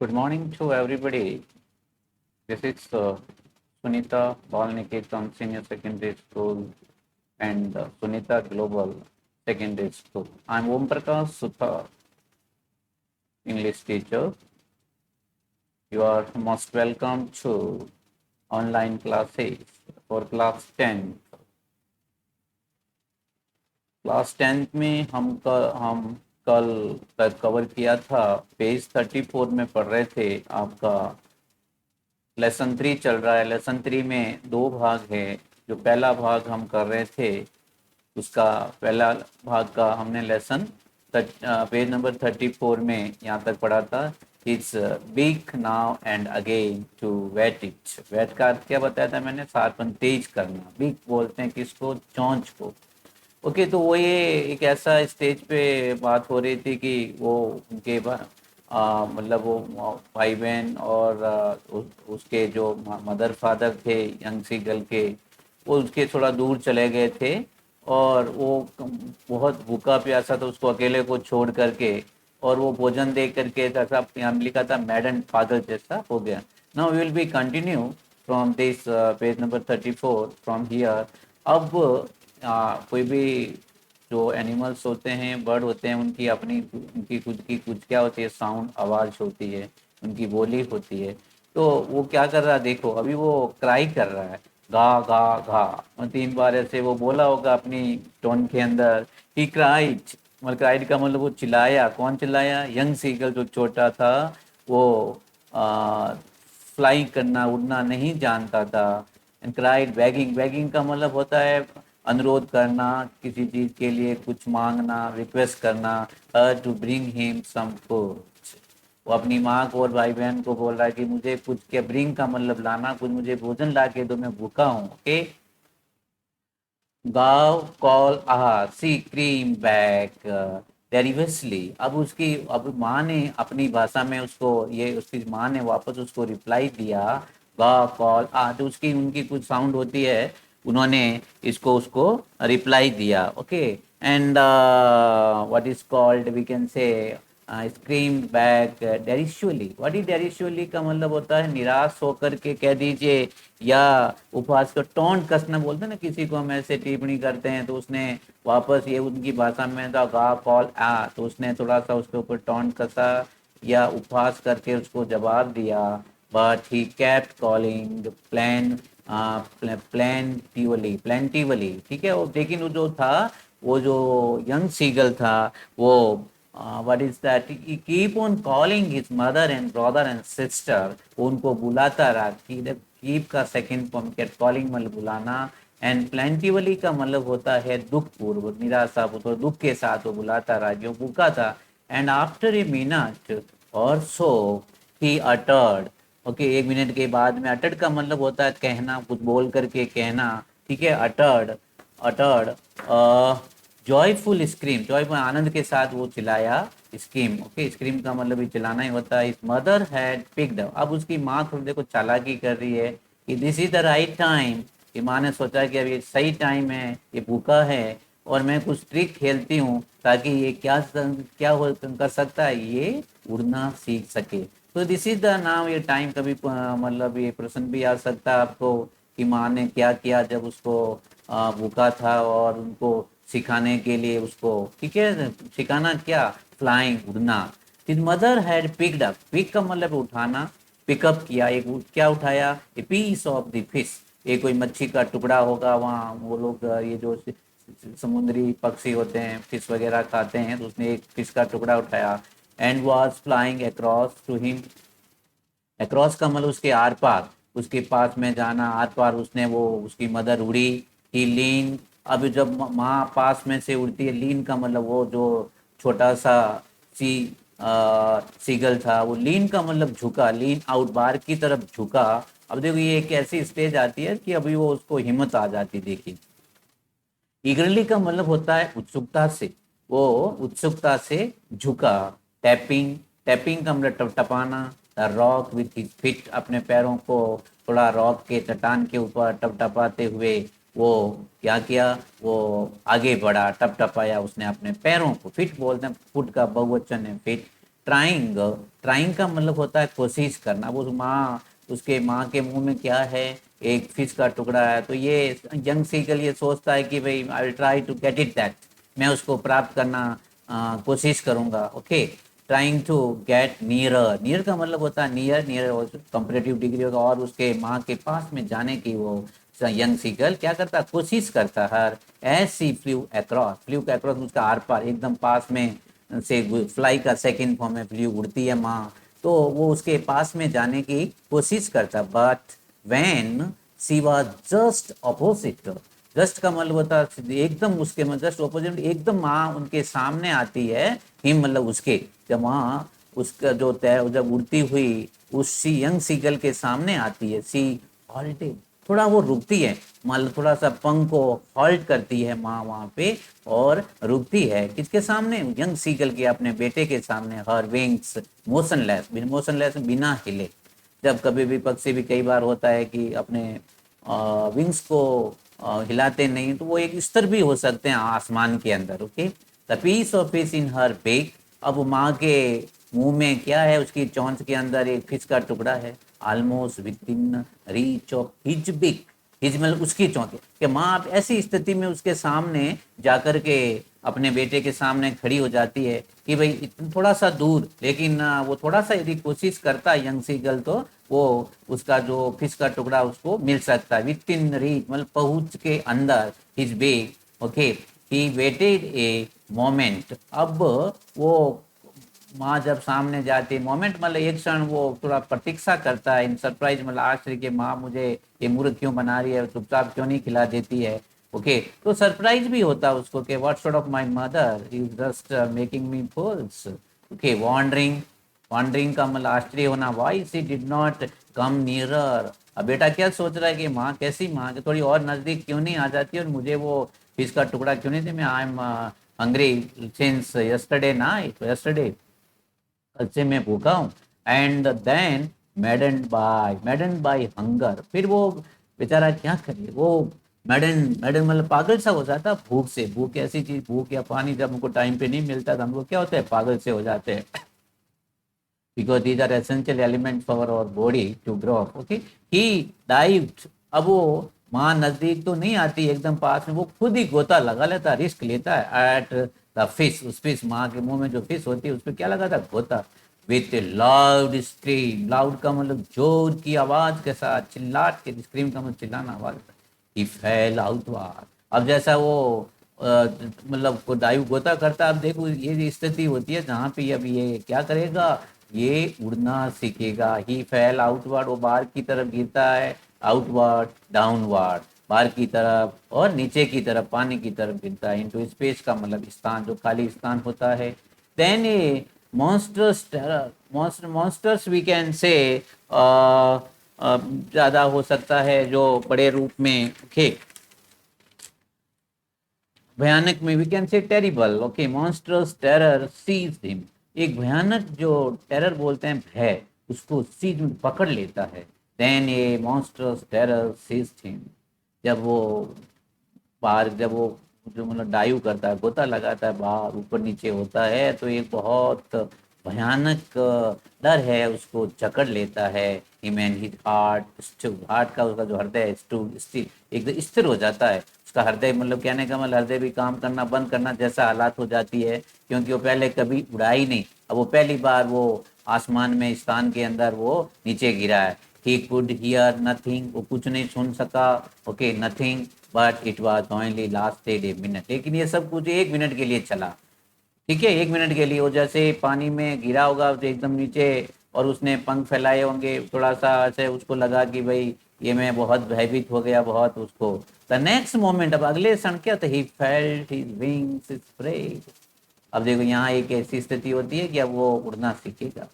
Good morning to everybody. This is Sunita Balniketan Senior Secondary School and Sunita Global Secondary School. I'm Om Prakash Sutha, English teacher. You are most welcome to online classes for class 10. Class 10th में हम कल तक cover किया था। Page 34 में पढ़ रहे थे। आपका लेसन 3 चल रहा है। लेसन 3 में दो भाग है। जो पहला भाग हम कर रहे थे उसका पहला भाग का हमने लेसन पेज नंबर 34 में यहाँ तक पढ़ा था। Its beak now and again to whet it. Whet का अर्थ क्या बताया था मैंने? शार्पन, तेज करना। बीक बोलते हैं किसको? चोंच को। ओके, तो वो ये एक ऐसा स्टेज पे बात हो रही थी कि वो उनके मतलब वो भाई बहन और उसके जो मदर फादर थे यंग सीगल के, वो उसके थोड़ा दूर चले गए थे और वो बहुत भूखा प्यासा था उसको अकेले को छोड़ करके। और वो भोजन दे करके ऐसा यहाँ लिखा था मैडन पागल जैसा हो गया। Now we will be continue from this page number 34 from here. अब कोई भी जो एनिमल्स होते हैं, बर्ड होते हैं, उनकी अपनी उनकी खुद की कुछ क्या होती है? साउंड, आवाज़ होती है, उनकी बोली होती है। तो वो क्या कर रहा है देखो, अभी वो क्राई कर रहा है, गा गा गा। और 3 बार ऐसे वो बोला होगा अपनी टोन के अंदर। He cried. मतलब क्राइड का मतलब वो चिल्लाया। कौन चिल्लाया? यंग सीगल जो छोटा था वो फ्लाई करना, उड़ना नहीं जानता था। And cried begging. बेगिंग का मतलब होता है अनुरोध करना, किसी चीज के लिए कुछ मांगना, रिक्वेस्ट करना। To bring him some food. वो अपनी माँ को और भाई बहन को बोल रहा है कि मुझे कुछ के ब्रिंग का मतलब लाना, कुछ मुझे भोजन ला के दो, मैं भूखा हूँ। ओके। गाव कॉल आहा सी क्रीम बैक डेरिवसली। अब माँ ने अपनी भाषा में उसको, ये उसकी माँ ने वापस उसको रिप्लाई दिया। गाव कॉल आ, तो उसकी उनकी कुछ साउंड होती है, उन्होंने इसको उसको रिप्लाई दिया। Okay. And what is called, we can say scream back derisively. What is derisively का मतलब होता है निराश होकर के, कह दीजिए, या उपहास का टोंट कसना बोलते हैं ना, किसी को हम ऐसे टिप्पणी करते हैं तो उसने वापस, ये उनकी भाषा में था गा कॉल आ, तो उसने थोड़ा सा उसके ऊपर टोंट कसा या उपहास करके उसको जवाब दिया। But he kept calling plan plaintively, plaintively, ठीक है। वो लेकिन वो जो था, वो जो यंग सीगल था, वो what is that, keep on calling his mother and brother and sister. उनको बुलाता रहा। कीप का सेकंड फॉर्म कैट, कॉलिंग मतलब बुलाना। एंड प्लेंटिवली का मतलब होता है दुख पूर्वक, निराशा तो दुख के साथ वो बुलाता रहा जो भूखा था। एंड आफ्टर ए मिनट और सो ही अटर्ड। ओके, 1 मिनट के बाद में, अटर्ड का मतलब होता है कहना, कुछ बोल करके कहना, ठीक है। Uttered, uttered joyful scream, joyful आनंद के साथ वो चिल्लाया। स्क्रीम, ओके, स्क्रीम का मतलब भी चिल्लाना ही होता है। इस मदर हैड पिक्ड, अब उसकी माँ थोड़ी देखो चालाकी कर रही है कि this is the right time. कि माँ ने सोचा कि अब ये सही टाइम है, ये भूखा है और मैं कुछ ट्रिक खेलती हूँ ताकि ये क्या हो कर सकता है, ये उड़ना सीख सके। तो दिस इज द नाउ, ये टाइम कभी मतलब ये प्रश्न भी आ सकता है आपको कि माँ ने क्या किया जब उसको भूखा था और उनको सिखाने के लिए उसको, ठीक है, सिखाना क्या? फ्लाइंग, उड़ना। His mother had picked up, pick का मतलब उठाना, पिकअप किया, एक क्या उठाया? A piece of the fish. ये कोई मच्छी का टुकड़ा होगा, वहाँ वो लोग ये जो समुद्री पक्षी होते हैं, फिश वगैरह खाते हैं, तो उसने एक फिश का टुकड़ा उठाया। And was flying across to him. Across का मतलब उसके आर पार, उसके पास में जाना, आर पार उसने, वो उसकी मदर उड़ी। ही लीन, अब जब माँ पास में से उड़ती है, लीन का मतलब वो जो छोटा सा सी सीगल था, वो लीन का मतलब झुका, लीन आउट, बाहर की तरफ झुका। अब देखो ये एक ऐसी स्टेज आती है कि अभी वो उसको हिम्मत आ जाती, देखिए। ईगरली का मतलब होता है उत्सुकता से, वो उत्सुकता से झुका। टैपिंग, टैपिंग का मतलब टपटपाना। The rock with his feet, अपने पैरों को थोड़ा रॉक के, चट्टान के ऊपर टपटपाते हुए वो क्या किया? वो आगे बढ़ा, टपटपाया उसने अपने पैरों को। फिट बोलते हैं, फुट का बहुवचन है फिट। ट्राइंग, ट्राइंग का मतलब होता है कोशिश करना। वो माँ, उसके माँ के मुंह में क्या है, एक फिश का टुकड़ा है, तो ये यंग सीगल ये सोचता है कि भाई I will try to get it that, मैं उसको प्राप्त करना कोशिश करूंगा। Okay, trying to get near, near का मतलब होता है नियर, नियर कंपेरेटिव डिग्री होगा, और उसके माँ के पास में जाने की वो यंग सीगल क्या करता, कोशिश करता हर एज सी फ्लू अक्रॉस, फ्लू के अक्रॉस उसका आर पार एकदम पास में से, फ्लाई का सेकंड फॉर्म में फ्लू उड़ती है माँ, तो वो उसके पास में जाने की कोशिश करता, but when she was just opposite, just का मतलब होता है एकदम उसके मतलब जस्ट ऑपोजिट, एकदम माँ उनके सामने आती है, हिम मतलब उसके, जब वहाँ उसका जो तय जब उड़ती हुई उस सी यंग सीगल के सामने आती है, सी हॉल्टेड, थोड़ा वो रुकती है, मतलब थोड़ा सा पंख को हॉल्ट करती है माँ वहाँ पे, और रुकती है किसके सामने, यंग सीगल के अपने बेटे के सामने, हर विंग्स मोशनलेस, मोशनलेस बिना हिले। जब कभी भी पक्षी भी कई बार होता है कि अपने विंग्स को हिलाते नहीं, तो वो एक स्तर भी हो सकते हैं आसमान के अंदर। Okay, the piece of fish in her beak, अब माँ के मुंह में क्या है, उसकी चोंच के अंदर एक फिश का टुकड़ा है, almost with in reach of his बिक, हिज मतलब उसकी चौंके कि माँ आप ऐसी स्थिति में उसके सामने जाकर के अपने बेटे के सामने खड़ी हो जाती है कि भाई थोड़ा सा दूर, लेकिन वो थोड़ा सा यदि कोशिश करता है यंग सीगल, तो वो उसका जो फिश का टुकड़ा उसको मिल सकता है, विद इन रीच मतलब पहुंच के अंदर, his beak. Okay, he waited a moment, अब वो माँ जब सामने जाती है, मोमेंट मतलब एक क्षण वो थोड़ा प्रतीक्षा करता है, इन सरप्राइज मतलब आश्चर्य के माँ मुझे ये मूर्ख क्यों बना रही है, चुपचाप क्यों नहीं खिला देती है। ओके, तो सरप्राइज भी होता है उसको कि what sort of my mother is just making me fools. Okay, wondering, wondering का मतलब आश्चर्य होना, why she did not come nearer, अब बेटा क्या सोच रहा है कि माँ कैसी माँ कि थोड़ी और नजदीक क्यों नहीं आ जाती और मुझे वो फिश का टुकड़ा क्यों नहीं दी, मैं I am hungry since yesterday night, yesterday कल से मैं भूखा हूँ। And then madden by hunger, फिर वो बेचारा क्या करे, वो मैडन, मैडन मतलब पागल सा हो जाता भूख से, भूख ऐसी चीज, भूख या पानी जब हमको टाइम पे नहीं मिलता तो हमको क्या होता है, पागल से हो जाते हैं, because these are essential elements for our body to grow up. Okay, he dived, अब वो माँ नजदीक तो नहीं आती एकदम पास में, वो खुद ही गोता लगा लेता, रिस्क लेता है एट द फिश, उस फिश माँ के मुंह में जो फिश होती है उस पर क्या लगा था, गोता, विथ लाउड स्क्रीम, लाउड का मतलब जोर की आवाज के साथ, चिल्लाट के, स्क्रीम का मतलब चिल्लाना आवाज, ही फेल आउटवार्ड, अब जैसा वो मतलब को डाइव गोता करता, अब देखो ये स्थिति होती है जहाँ पे अब ये क्या करेगा, ये उड़ना सीखेगा, ही फेल आउटवर्ड, वो बाहर की तरफ गिरता है, आउटवर्ड डाउनवर्ड, बाहर की तरफ और नीचे की तरफ, पानी की तरफ गिरता है, इनटू स्पेस का मतलब स्थान, जो खाली स्थान होता है। Then a monsters, monsters we can say ज़्यादा हो सकता है जो बड़े रूप में, ओके, भयानक में we can say terrible. Okay, monsters terror seize him, एक भयानक जो टेरर बोलते हैं भय, उसको सीज में पकड़ लेता है। Then a monsters terror seize him, जब वो बाहर, जब वो जो मतलब डाइव करता है, गोता लगाता है, बाहर ऊपर नीचे होता है, तो एक बहुत भयानक डर है उसको जकड़ लेता है। हिमैन हिज हार्ट, हार्ट का उसका जो हृदय है स्थिर, एकदम स्थिर हो जाता है उसका हृदय, मतलब कहने का मतलब हृदय भी काम करना बंद करना जैसा हालात हो जाती है, क्योंकि वो पहले कभी उड़ा ही नहीं, अब वो पहली बार वो आसमान में स्थान के अंदर वो नीचे गिरा है। ही कुड हियर नथिंग, वो कुछ नहीं सुन सका। Okay, nothing, but it was only lasted a minute, लेकिन ये सब कुछ 1 मिनट के लिए चला। ठीक है, 1 मिनट के लिए वो जैसे पानी में गिरा होगा तो एकदम नीचे, और उसने पंख फैलाए होंगे, थोड़ा सा ऐसे उसको लगा कि भाई ये मैं बहुत भयभीत हो गया बहुत उसको, द नेक्स्ट मोमेंट, अब अगले क्षण क्या था, he felt his wings spread, अब देखो यहाँ एक ऐसी स्थिति होती है कि अब वो उड़ना सीखेगा,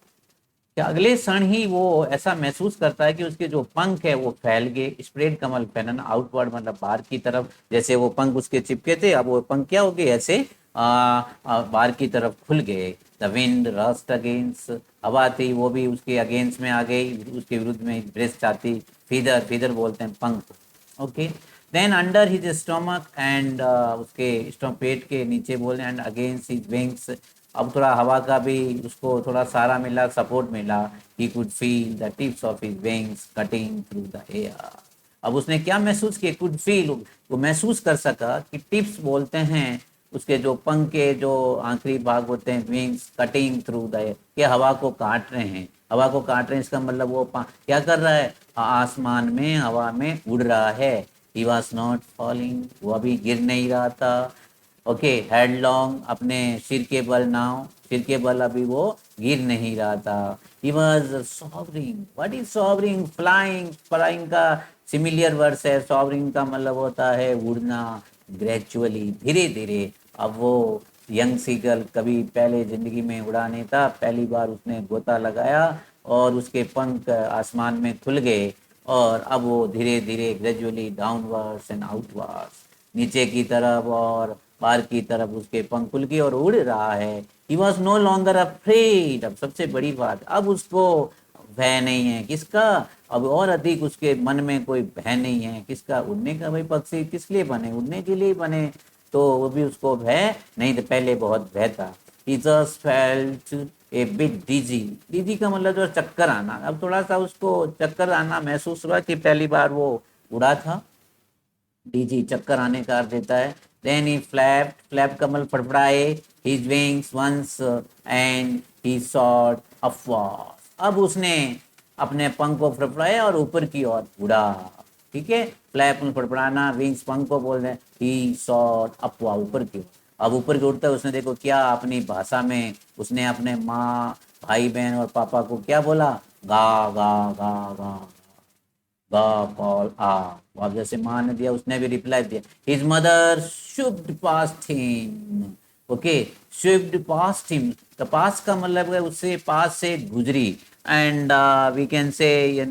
कि अगले क्षण ही वो ऐसा महसूस करता है कि उसके जो पंख है वो फैल गए, स्प्रेड कमल फैलना, आउटवर्ड मतलब बाहर की तरफ, जैसे वो पंख उसके चिपके थे, अब वो पंख क्या हो गए, ऐसे बाहर की तरफ खुल गए। द विंड रस्ट अगेंस्ट, हवा थी वो भी उसके अगेंस्ट में आ गई, उसके विरुद्ध में ब्रेस्ट आती, फीदर, फीदर बोलते हैं पंख। Okay, then under his stomach and, उसके पेट के नीचे बोल रहे, एंड अगेंस्ट हिज विंग्स, अब थोड़ा हवा का भी उसको थोड़ा सहारा मिला, सपोर्ट मिला। He could feel the tips of his wings cutting through the air. अब उसने क्या महसूस किया, कुड फील, वो महसूस कर सका कि टिप्स बोलते हैं उसके जो पंख के जो आखिरी भाग होते हैं, wings cutting through the air, ये हवा को काट रहे हैं। हवा को काट रहे हैं इसका मतलब वो क्या कर रहा है, आसमान में हवा में उड़ रहा है। ही वॉज नॉट फॉलिंग, वो अभी गिर नहीं रहा था। ओके, हेडलॉन्ग, अपने सिर के बल नाव, सिर के बल अभी वो गिर नहीं रहा था। He was soaring. What is soaring? Flying. Flying का सिमिलियर वर्ड्स है। सॉवरिंग का मतलब होता है उड़ना, ग्रेजुअली, धीरे धीरे। अब वो यंग सीगल कभी पहले जिंदगी में उड़ा नहीं था, पहली बार उसने गोता लगाया और उसके पंख आसमान में खुल गए और अब वो धीरे धीरे ग्रेजुअली डाउनवर्ड्स एंड आउटवर्ड्स, नीचे की तरफ और बाहर की तरफ उसके पंख खुल के और उड़ रहा है। He was no longer afraid. अब सबसे बड़ी बात, अब उसको भय नहीं है। किसका? अब और अधिक उसके मन में कोई भय नहीं है। किसका? उड़ने का। भाई पक्षी किस लिए बने? उड़ने के लिए बने। तो वो भी उसको भय नहीं था, पहले बहुत भय था। ही जस्ट फेल्ट ए बिट डिजी। डिजी का मतलब जो चक्कर आना। अब थोड़ा सा उसको चक्कर आना महसूस हुआ कि पहली बार वो उड़ा था। डीजी चक्कर आने का अर्थ देता है। देन ही फ्लैप, फ्लैप कमल फड़फड़ाए, his wings once and he shot upwards. अब उसने अपने पंख को फड़फड़ाया और ऊपर की ओर उड़ा। ठीक है, फ्लैप फड़फड़ाना, विंग्स पंख को बोल रहे हैं, ही सॉट अपवर्ड, ऊपर की ओर। अब ऊपर की उड़ता है उसने, देखो क्या अपनी भाषा में उसने अपने माँ, भाई बहन और पापा को क्या बोला? गा गा गा गा गा कॉल आ। अब जैसे माँ ने दिया उसने भी रिप्लाई दिया। His mother swooped past him. Okay, swooped past him, the pass का मतलब है उससे पास से गुजरी। And we can say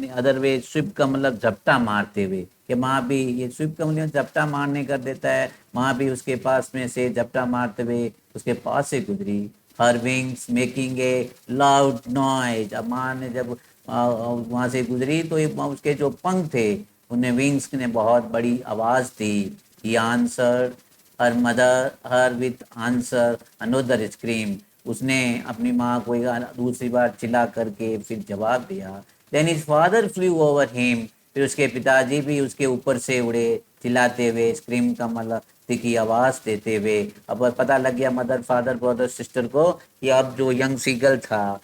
other way, swoop का मतलब झपटा मारते हुए, कि माँ भी, ये स्विप का मतलब झपटा मारने कर देता है। माँ भी उसके पास में से झपटा मारते हुए उसके पास से गुजरी। हर wings making a loud noise. अब माँ ने जब वहां से गुजरी तो उसके जो पंख थे उन्हें, विंग्स ने बहुत बड़ी आवाज दी। He answer her mother her with answer another scream. उसने अपनी माँ को दूसरी बार चिल्ला करके फिर जवाब दिया। Then his father flew over him. फिर उसके पिताजी भी उसके ऊपर से उड़े, चिल्लाते हुए, स्क्रीम का मतलब तीखी आवाज देते हुए। अब पता लग गया मदर, फादर, ब्रदर, सिस्टर को कि अब जो यंग सीगल था,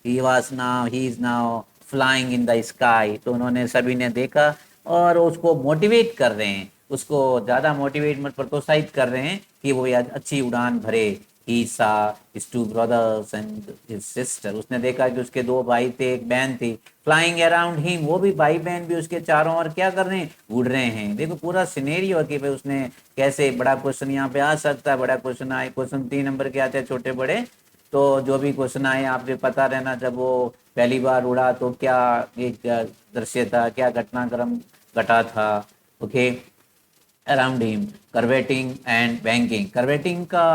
he is now flying in the sky. तो उन्होंने, सभी ने देखा और उसको मोटिवेट कर रहे हैं, उसको ज़्यादा मोटिवेट मत प्रोत्साहित कर रहे हैं कि वो यार अच्छी उड़ान भरे। He saw his two brothers and his sister. उसने देखा कि उसके दो भाई थे, एक बहन थी, फ्लाइंग अराउंड हिम। वो भी भाई बहन भी उसके चारों ओर क्या कर रहे हैं? उड़ रहे हैं। देखो पूरा सिनेरियो कि भाई उसने कैसे, बड़ा क्वेश्चन यहाँ पे आ सकता है, बड़ा क्वेश्चन आए, क्वेश्चन 3 नंबर के आते हैं छोटे बड़े। तो जो भी क्वेश्चन आए आपसे पता रहना, जब वो पहली बार उड़ा तो क्या एक दृश्य था, क्या घटनाक्रम घटा था। Okay, around him curvetting and banking. Curvetting का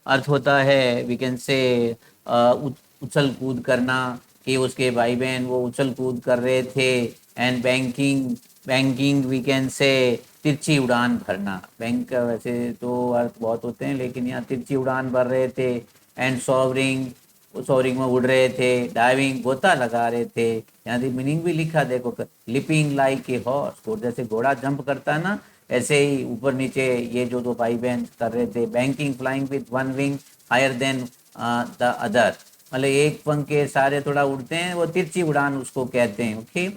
अर्थ होता है, वी कैन से उछल कूद करना, कि उसके भाई बहन वो उछल कूद कर रहे थे। And banking, banking we can say तिरछी उड़ान भरना। बैंक का वैसे तो अर्थ बहुत होते हैं लेकिन यहाँ तिरछी उड़ान भर रहे थे। एंड सॉवरिंग, सॉवरिंग में उड़ रहे थे। डाइविंग, गोता लगा रहे थे। यहाँ की मीनिंग भी लिखा देखो, लिपिंग लाइक ए हॉर्स, जैसे घोड़ा जंप करता है ना, ऐसे ही ऊपर नीचे ये जो दो भाई बहन कर रहे थे। Banking, flying with one wing higher than the other, मतलब एक पंख के सारे थोड़ा उड़ते हैं, वो तिरछी उड़ान उसको कहते हैं। Okay,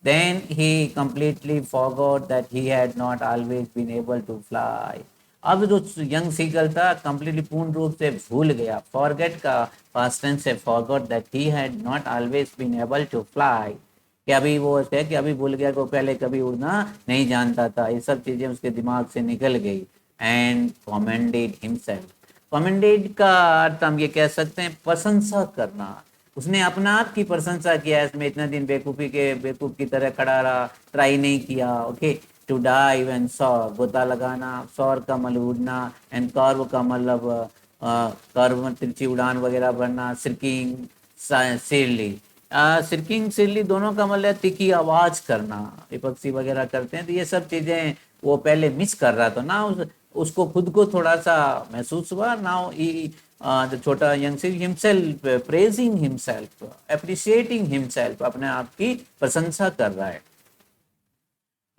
then he completely forgot that he had not always been able to fly. अब जो यंग सीगल था कंप्लीटली, पूर्ण रूप से भूल गया। फॉरगेट का पास्ट टेंस है forgot, that he had not always been able to fly, कि अभी वो है कि अभी भूल गया, को पहले कभी उड़ना नहीं जानता था। ये सब चीजें उसके दिमाग से निकल गई। And commended himself. कमेंडेड का अर्थ हम ये कह सकते हैं प्रशंसा करना। उसने अपना आप की प्रशंसा किया, इसमें इतने दिन बेवकूफ की तरह खड़ा रहा, ट्राई नहीं किया। Okay, to dive and soar, गोता लगाना, सौर का मतलब उड़ना, एंड कर्व का मतलब कर्व में तिरछी उड़ान वगैरह भरना, सिरकिंग, सिरली। सिरकिंग, सिरली दोनों का मतलब तीखी आवाज करना, विपक्षी वगैरह करते हैं। तो ये सब चीजें वो पहले मिस कर रहा था ना, उसको खुद को थोड़ा सा महसूस हुआ। नाउ द छोटा young sea himself praising himself, appreciating himself, अपने आप की प्रशंसा कर रहा है।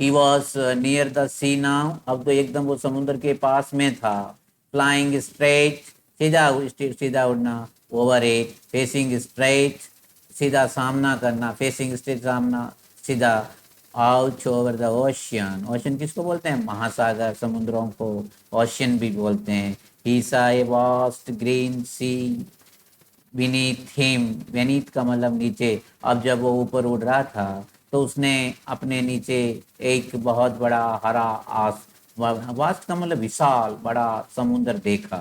He was near the sea now, अब तो एकदम वो समुद्र के पास में था। Flying straight, सीधा सीधा उड़ना, over it, facing straight, सीधा सामना करना, facing straight सामना सीधा, out over the ocean, ocean किसको बोलते हैं? महासागर, समुद्रों को ocean भी बोलते हैं। He saw a vast green sea beneath him, beneath का मतलब नीचे। अब जब वो ऊपर उड़ रहा था तो उसने अपने नीचे एक बहुत बड़ा हरा वास्ट का मतलब विशाल बड़ा समुद्र देखा।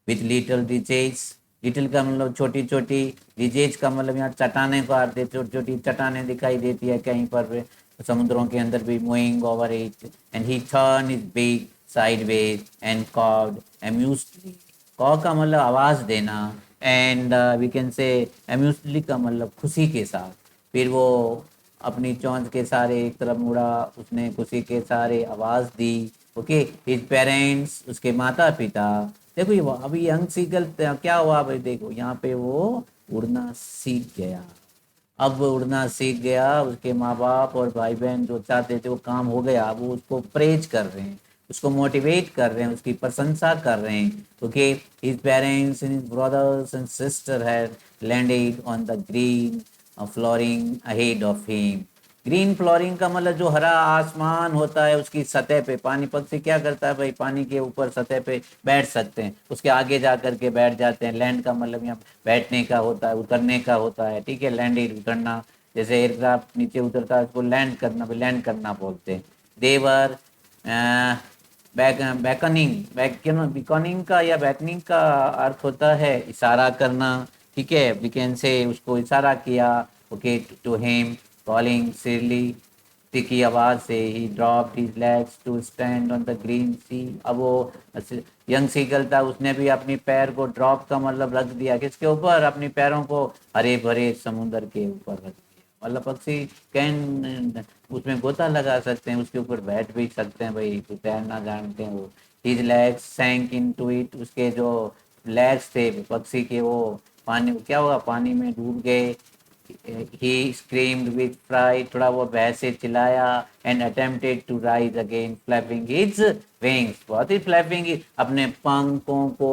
विथ लिटिल रिजेज, लिटिल का मतलब छोटी छोटी, रिजेज का मतलब यहाँ चट्टाने को आते, छोटी छोटी चट्टाने दिखाई देती है कहीं पर समुद्रों के अंदर भी। Moving over it and he turn his big sideways and cawed amusedly, caw का मतलब आवाज देना, एंड वी कैन से अम्यूज्डली का मतलब खुशी के साथ। फिर वो अपनी चोंच के सारे एक तरफ मुड़ा, उसने खुशी के सारे आवाज दी। ओके, हिज पेरेंट्स, उसके माता पिता। देखो ये अभी यंग सीगल क्या हुआ भाई, देखो यहाँ पे वो उड़ना सीख गया। अब वो उड़ना सीख गया, उसके माँ बाप और भाई बहन जो चाहते थे वो काम हो गया। अब वो उसको प्रेज कर रहे हैं, उसको मोटिवेट कर रहे हैं, उसकी प्रशंसा कर रहे हैं। Okay, his parents and his brothers and sister had landed on the green flooring ahead of him. Green flooring का मतलब जो हरा आसमान होता है उसकी सतह पे पानी, पक्षी क्या करता है भाई, पानी के ऊपर सतह पे बैठ सकते हैं, उसके आगे जा करके बैठ जाते हैं। लैंड का मतलब यहाँ बैठने का होता है, उतरने का होता है। ठीक है, लैंड उतरना, जैसे एयरक्राफ्ट नीचे उतरता है उसको लैंड करना, लैंड करना बोलते हैं। देवर बैकनिंग, बिकॉनिंग का या बैकनिंग का अर्थ होता है इशारा करना। ठीक है, वी कैन से उसको इशारा किया। Okay, to him calling shrilly, तिखी आवाज से। He dropped his legs to stand on the green sea. अब वो यंग सीगल था, उसने भी अपनी पैर को ड्रॉप का मतलब रख दिया किसके ऊपर, अपनी पैरों को हरे भरे समुद्र के ऊपर रख दिया। मतलब पक्षी कैन उसमें गोता लगा सकते हैं, उसके ऊपर बैठ भी सकते हैं भाई, तो तैरना जानते हैं वो। हिज लेग्स सैंक इनटू इट, उसके जो लेग्स थे पक्षी के वो पानी, क्या हुआ, पानी में डूब गए। he screamed with fright, थोड़ा वो भय से चिल्लाया, and attempted to rise again flapping his wings, बहुत ही flapping अपने पंखों को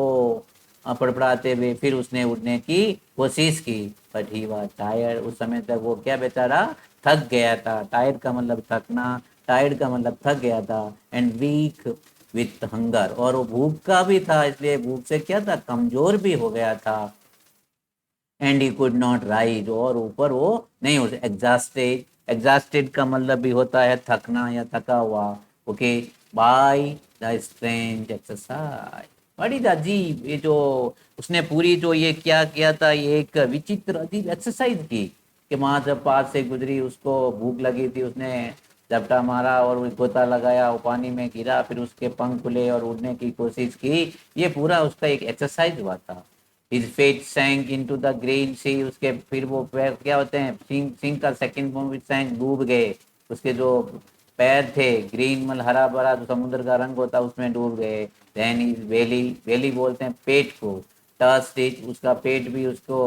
फड़फड़ाते हुए फिर उसने उड़ने की कोशिश की। but he was tired, उस समय तक वो क्या बेचारा थक गया था। tired का मतलब थकना, tired का मतलब थक गया था। and weak with hunger, और वो भूख का भी था, इसलिए भूख से क्या था, कमजोर भी हो गया था। And he could not rise, और ऊपर वो नहीं हो सकता। एग्जॉस्टेड, एग्जॉस्टेड का मतलब भी होता है थकना या थका हुआ। Okay, by the strange exercise, बड़ी अजीब ये जो उसने पूरी जो ये क्या किया था, ये एक विचित्र अजीब एक्सरसाइज की कि वहां जब पास से गुजरी, उसको भूख लगी थी, उसने झपटा मारा और वो गोता लगाया, वो पानी में गिरा, फिर उसके पंख खुले और उड़ने की कोशिश की। ये पूरा उसका एक एक्सरसाइज हुआ था। His feet sank into the green sea, उसके फिर वो पैर क्या होते हैं, सिंह, सिंह का सेकंड फॉर्म विच सैंक, डूब गए। उसके जो पैर थे, ग्रीन मतलब हरा भरा जो समुद्र का रंग होता है उसमें डूब गए। देन इज बेली, बेली बोलते हैं पेट को, टच इट, उसका पेट भी उसको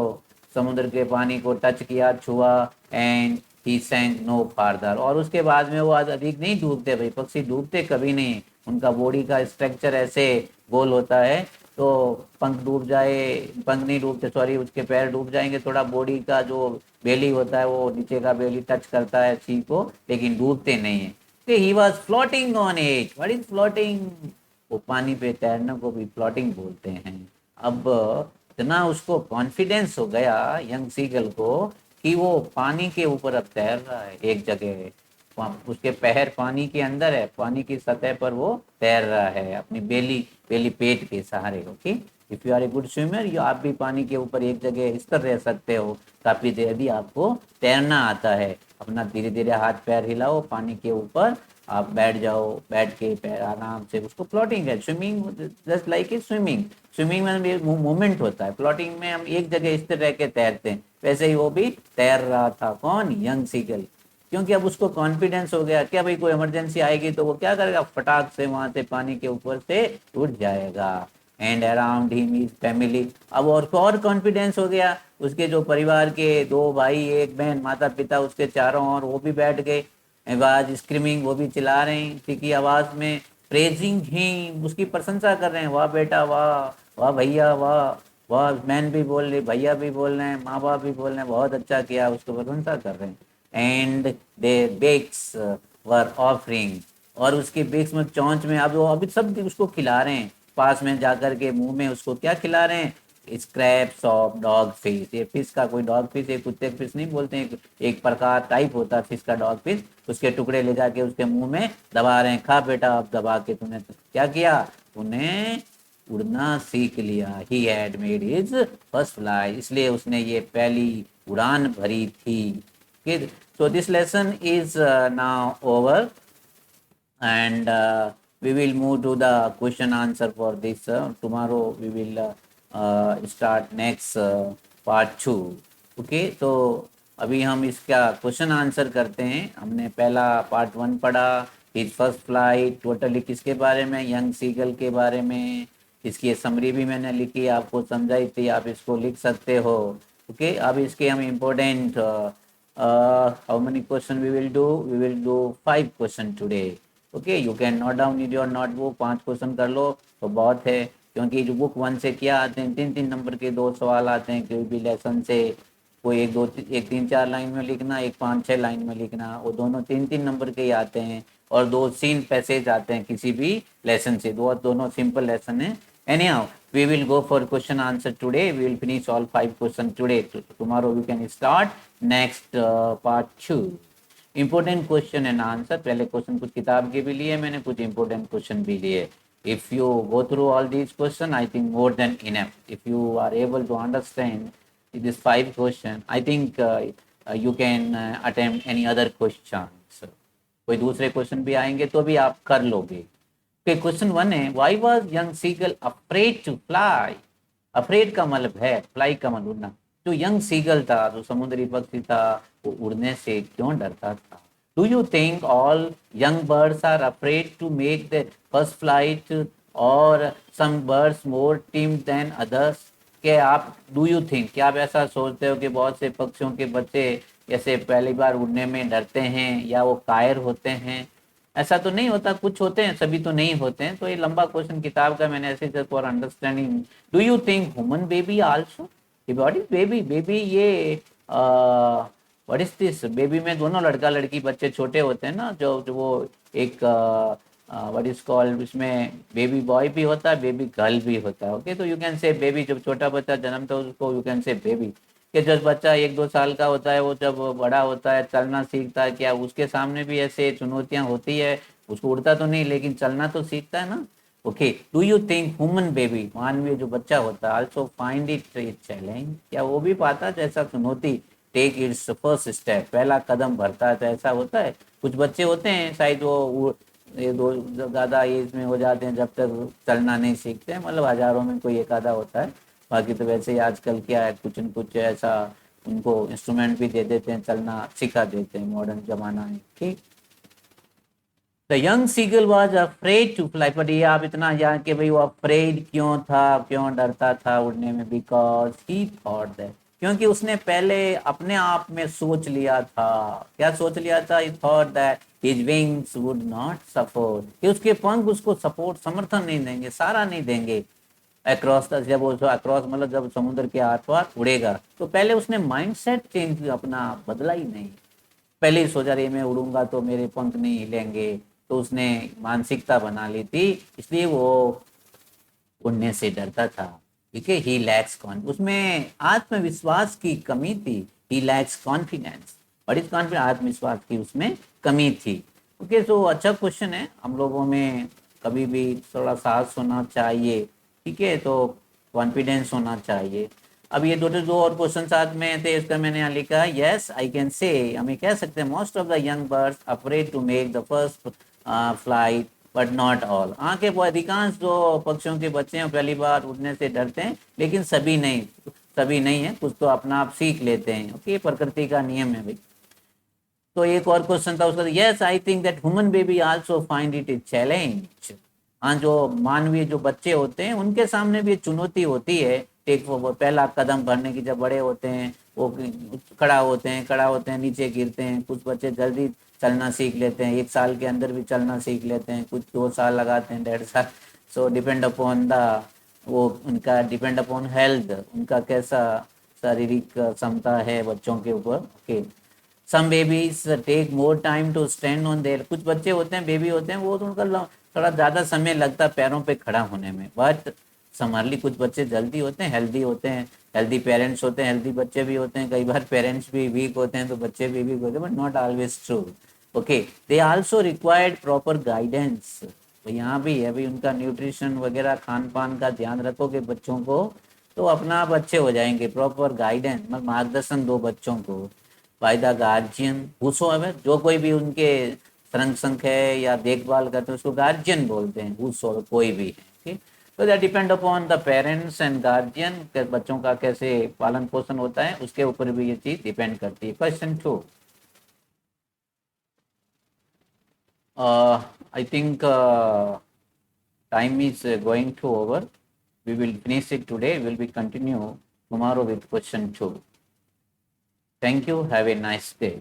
समुद्र के पानी को टच किया, छुआ। एंड ही सैंक नो फार्दर, और उसके बाद में वो अधिक नहीं डूबते भाई, पक्षी डूबते कभी नहीं, उनका बॉडी का स्ट्रक्चर ऐसे गोल होता है, तो पंख डूब जाए, पंख नहीं डूबते सॉरी, उसके पैर डूब जाएंगे, थोड़ा बॉडी का जो बेली होता है वो नीचे का बेली टच करता है सी को, लेकिन डूबते नहीं है। तो he was floating on it, what is floating, वो पानी पे तैरने को भी फ्लोटिंग बोलते हैं। अब इतना उसको कॉन्फिडेंस हो गया यंग सीगल को कि वो पानी के ऊपर अब तैर रहा है एक जगह, उसके पैर पानी के अंदर है, पानी की सतह पर वो तैर रहा है अपनी बेली, बेली पेट के सहारे। Okay, if you are a good swimmer, you आप भी पानी के ऊपर एक जगह स्थिर रह सकते हो काफी देर, यदि आपको तैरना आता है। अपना धीरे धीरे हाथ पैर हिलाओ, पानी के ऊपर आप बैठ जाओ, बैठ के पैर आराम से, उसको फ्लोटिंग है, swimming just like a swimming, swimming में मूवमेंट होता है, फ्लोटिंग में हम एक जगह स्थिर रह के तैरते हैं, वैसे ही वो भी तैर रहा था। कौन, यंग सीगल, क्योंकि अब उसको कॉन्फिडेंस हो गया क्या भाई, कोई इमरजेंसी आएगी तो वो क्या करेगा, फटाक से वहां से पानी के ऊपर से उठ जाएगा। And around him is family. अब और कॉन्फिडेंस हो गया, उसके जो परिवार के 2 भाई 1 बहन, माता पिता उसके चारों ओर वो भी बैठ गए, आवाज स्क्रीमिंग, वो भी चिल्ला रहे हैं तीखी आवाज में, प्रेजिंग हिम, उसकी प्रशंसा कर रहे हैं, वाह बेटा वाह, वाह भैया वाह, वाह मैन भी बोल रहे, भैया भी बोल रहे हैं, माँ बाप भी बोल रहे हैं, बहुत अच्छा किया, उसको प्रशंसा कर रहे हैं। And they beaks were offering, और उसके बेक्स में चौंच में, अब वो अभी सब उसको खिला रहे हैं, पास में जाकर के मुंह में उसको क्या खिला रहे हैं, स्क्रैप्स ऑफ डॉग फिश। ये फिश का कोई डॉग फिश, एक कुत्ते फिश नहीं बोलते हैं, एक प्रकार टाइप होता है फिश का, डॉग फिश, उसके टुकड़े ले जाके उसके मुंह में दबा रहे हैं, खा बेटा, अब दबा के तूने क्या किया, तूने उड़ना सीख लिया। He had made his first fly, इसलिए उसने ये पहली उड़ान भरी थी। So this lesson is now over, and we will move to the question answer for this. Tomorrow we will start next part 2. Okay, तो अभी हम इसका क्वेश्चन आंसर करते हैं। हमने पहला पार्ट 1 पढ़ा, हिज फर्स्ट फ्लाइट, टोटली किसके बारे में, यंग सीगल के बारे में। इसकी समरी भी मैंने लिखी, आपको समझाई थी, आप इसको लिख सकते हो। ओके, अब इसके हम important how many question we will do, we will do 5 question today. Okay, you can note down in your notebook, 5 question कर लो तो बहुत है, क्योंकि जो बुक 1 से क्या आते हैं, 3-3 नंबर के 2 सवाल आते हैं कोई भी लेसन से, कोई एक 3-4 लाइन में लिखना, एक 5-6 लाइन में लिखना, वो दोनों 3-3 नंबर के ही आते हैं, और 2 सीन पैसेज आते हैं किसी भी लेसन से, दोनों सिंपल लेसन है। Anyhow, we will go for question answer today. We will finish all 5 questions today. Tomorrow we can start next part 2. Important question and answer. पहले क्वेश्चन कुछ किताब के भी लिए मैंने, कुछ important question भी लिए। If you go through all these questions, I think more than enough. If you are able to understand these 5 questions, I think you can attempt any other questions. कोई दूसरे क्वेश्चन भी आएंगे तो भी आप कर लोगे। क्वेश्चन 1 है, why was young seagull afraid to fly. Afraid का मतलब है, फ्लाई का मतलब उड़ना। जो यंग सीगल था, जो समुद्री पक्षी था, वो उड़ने से क्यों डरता था। Do you think all young birds are afraid to make the first flight, और some birds more timid than others. के आप डू यू थिंक, क्या आप ऐसा सोचते हो कि बहुत से पक्षियों के बच्चे ऐसे पहली बार उड़ने में डरते हैं, या वो कायर होते हैं। ऐसा तो नहीं होता, कुछ होते हैं, सभी तो नहीं होते हैं। तो ये लंबा क्वेश्चन किताब का मैंने ऐसे just for understanding. Do you think human baby also, what is baby, baby ये व्हाट इज दिस, बेबी में दोनों लड़का लड़की बच्चे छोटे होते हैं ना, जो वो एक व्हाट इज कॉल्ड, इसमें बेबी बॉय भी होता है, बेबी गर्ल भी होता है। ओके, तो यू कैन से बेबी, जब छोटा बच्चा जन्मता है उसको यू कैन से बेबी। कि जब बच्चा 1-2 साल का होता है, वो जब बड़ा होता है, चलना सीखता है, क्या उसके सामने भी ऐसे चुनौतियां होती है, उसको उड़ता तो नहीं लेकिन चलना तो सीखता है ना। Okay, do you think human baby, मानवीय जो बच्चा होता है, आल्सो फाइंड इट चैलेंज, क्या वो भी पाता है जैसा चुनौती, टेक इट्स फर्स्ट स्टेप, पहला कदम भरता है, तो ऐसा होता है। कुछ बच्चे होते हैं शायद वो ये दो ज़्यादा एज में हो जाते हैं, जब तक चलना नहीं सीखते हैं, मतलब हजारों में कोई एक आधा होता है। बाकी तो वैसे ही आजकल क्या है, कुछ न कुछ ऐसा उनको इंस्ट्रूमेंट भी दे देते हैं, चलना सिखा देते हैं, मॉडर्न जमाना है। ठीक, the young seagull was afraid to fly, but ये आप इतना जान के भाई वो अफ्रेड क्यों था, क्यों डरता था उड़ने में, बिकॉज ही थॉट दैट, क्योंकि उसने पहले अपने आप में सोच लिया था, क्या सोच लिया था, ही thought that his wings would not support, कि उसके पंख उसको सपोर्ट, समर्थन नहीं देंगे, सहारा नहीं देंगे अक्रॉस द, जब वो अक्रॉस मतलब जब समुद्र के आस पास उड़ेगा। तो पहले उसने माइंडसेट चेंज अपना बदला ही नहीं, पहले ही सोचा रही मैं उड़ूंगा तो मेरे पंख नहीं हिलेंगे, तो उसने मानसिकता बना ली थी, इसलिए वो उड़ने से डरता था। ठीक है, ही लैक्स कॉन्फिडेंस, उसमें आत्मविश्वास की कमी थी। ही लैक्स कॉन्फिडेंस, बट इस कॉन्फिडेंस, आत्मविश्वास की उसमें कमी थी। ओके, सो अच्छा क्वेश्चन है, हम लोगों में कभी भी थोड़ा साहस होना चाहिए, ठीक है, तो कॉन्फिडेंस होना चाहिए। अब ये दो और क्वेश्चन साथ में थे, इसका मैंने यहाँ लिखा, यस आई कैन से, हमें कह सकते हैं, most of the young birds afraid to make the first flight but not all. हाँ, के वो अधिकांश जो पक्षियों के बच्चे हैं पहली बार उड़ने से डरते हैं, लेकिन सभी नहीं, सभी नहीं है, कुछ तो अपना आप सीख लेते हैं। ओके, प्रकृति का नियम है भाई। तो एक और क्वेश्चन था उसका, yes I think that human baby also find it a challenge. हाँ, जो मानवीय जो बच्चे होते हैं उनके सामने भी ये चुनौती होती है। टेक वो पहला कदम भरने की, जब बड़े होते हैं वो खड़ा होते हैं नीचे गिरते हैं। कुछ बच्चे जल्दी चलना सीख लेते हैं, 1 साल के अंदर भी चलना सीख लेते हैं, कुछ 2 साल लगाते हैं, 1.5 साल। सो डिपेंड अपॉन द, वो उनका डिपेंड अपॉन हेल्थ, उनका कैसा शारीरिक क्षमता है बच्चों के ऊपर। Okay, some babies take more time to stand on their, कुछ बच्चे होते हैं, बेबी होते हैं, वो तो उनका थोड़ा ज़्यादा समय लगता है पैरों पे खड़ा होने में। बट समरली कुछ बच्चे जल्दी होते हैं, हेल्दी होते हैं, हेल्दी पेरेंट्स होते हैं, हेल्दी बच्चे भी होते हैं। कई बार पेरेंट्स भी वीक होते हैं तो बच्चे भी वीक होते हैं, but not always true. Okay, they also required proper guidance. तो यहाँ भी है भाई, उनका न्यूट्रिशन वगैरह खान पान का ध्यान रखोगे बच्चों को तो अपना आप अच्छे हो जाएंगे। प्रॉपर गाइडेंस मतलब मार्गदर्शन दो बच्चों को बाय द गार्जियन हुसोएवर, जो कोई भी उनके संग संग है या देखभाल करते हैं उसको गार्जियन बोलते हैं, हुसोएवर कोई भी है। ठीक, तो that depend upon the parents and guardian, बच्चों का कैसे पालन पोषण होता है उसके ऊपर भी ये चीज डिपेंड करती है। Question 2, I think time is going to over. We will finish it today. We will be continue tomorrow with question 2. Thank you. Have a nice day.